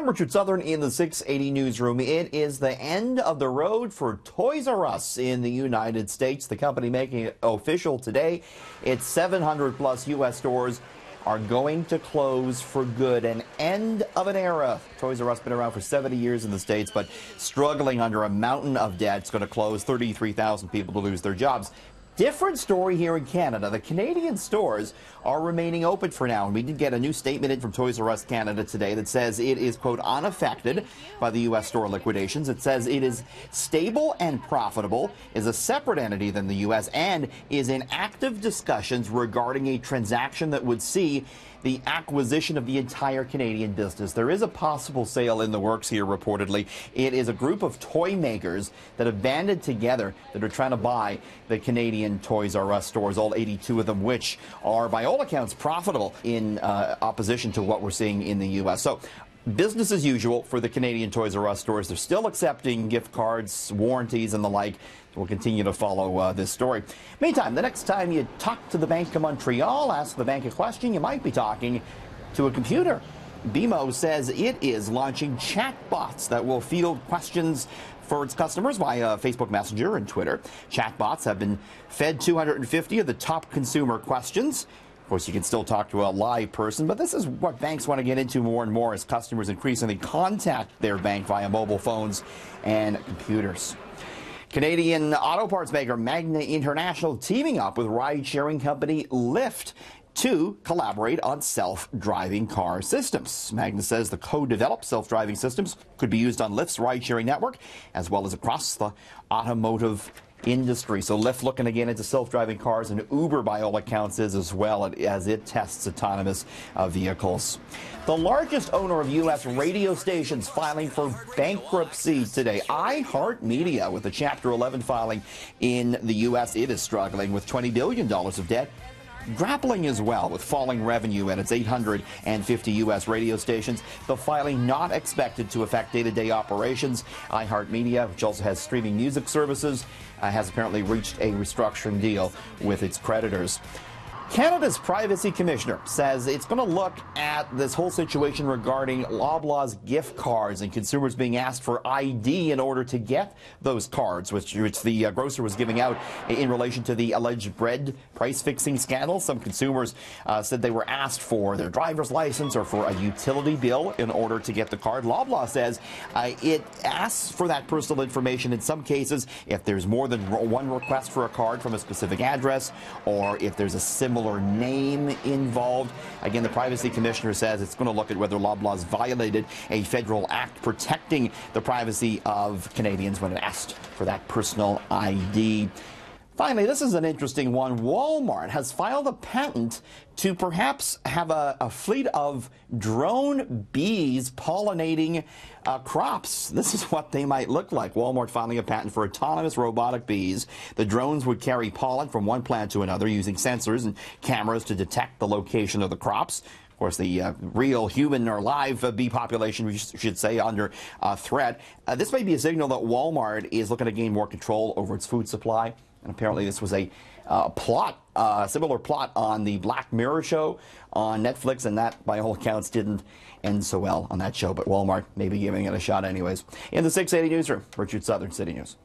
I'm Richard Southern in the 680 newsroom. It is the end of the road for Toys R Us in the United States. The company making it official today. Its 700 plus U.S. stores are going to close for good. An end of an era. Toys R Us been around for 70 years in the States, but struggling under a mountain of debt. It's going to close, 33,000 people to lose their jobs. Different story here in Canada. The Canadian stores are remaining open for now. And we did get a new statement in from Toys R Us Canada today that says it is, quote, unaffected by the U.S. store liquidations. It says it is stable and profitable, is a separate entity than the U.S., and is in active discussions regarding a transaction that would see the acquisition of the entire Canadian business. There is a possible sale in the works here, reportedly. It is a group of toy makers that have banded together that are trying to buy the Canadian Toys R Us stores, all 82 of them, which are, by all accounts, profitable in opposition to what we're seeing in the U.S. So, business as usual for the Canadian Toys R Us stores. They're still accepting gift cards, warranties, and the like. We'll continue to follow this story. Meantime, the next time you talk to the Bank of Montreal, ask the bank a question, you might be talking to a computer. BMO says it is launching chatbots that will field questions for its customers via Facebook Messenger and Twitter. Chatbots have been fed 250 of the top consumer questions. Of course, you can still talk to a live person, but this is what banks want to get into more and more as customers increasingly contact their bank via mobile phones and computers. Canadian auto parts maker Magna International teaming up with ride-sharing company Lyft to collaborate on self-driving car systems. Magna says the co-developed self-driving systems could be used on Lyft's ride-sharing network as well as across the automotive industry. So Lyft looking again into self-driving cars, and Uber, by all accounts, is as well as it tests autonomous vehicles. The largest owner of U.S. radio stations filing for bankruptcy today. iHeartMedia, with a Chapter 11 filing in the U.S. It is struggling with $20 billion of debt. Grappling as well with falling revenue at its 850 U.S. radio stations. The filing not expected to affect day-to-day operations. iHeartMedia, which also has streaming music services, has apparently reached a restructuring deal with its creditors. Canada's Privacy Commissioner says it's going to look at this whole situation regarding Loblaws gift cards and consumers being asked for ID in order to get those cards, which the grocer was giving out in relation to the alleged bread price-fixing scandal. Some consumers said they were asked for their driver's license or for a utility bill in order to get the card. Loblaw says it asks for that personal information in some cases if there's more than one request for a card from a specific address, or if there's a similar name involved. Again, the Privacy Commissioner says it's going to look at whether Loblaws violated a federal act protecting the privacy of Canadians when it asked for that personal ID. Finally, this is an interesting one. Walmart has filed a patent to perhaps have a fleet of drone bees pollinating crops. This is what they might look like. Walmart filing a patent for autonomous robotic bees. The drones would carry pollen from one plant to another using sensors and cameras to detect the location of the crops. Of course, the real human or live bee population, we should say, under threat. This may be a signal that Walmart is looking to gain more control over its food supply. And apparently this was a similar plot on the Black Mirror show on Netflix, and that, by all accounts, didn't end so well on that show. But Walmart may be giving it a shot anyways. In the 680 newsroom, Richard Southern, City News.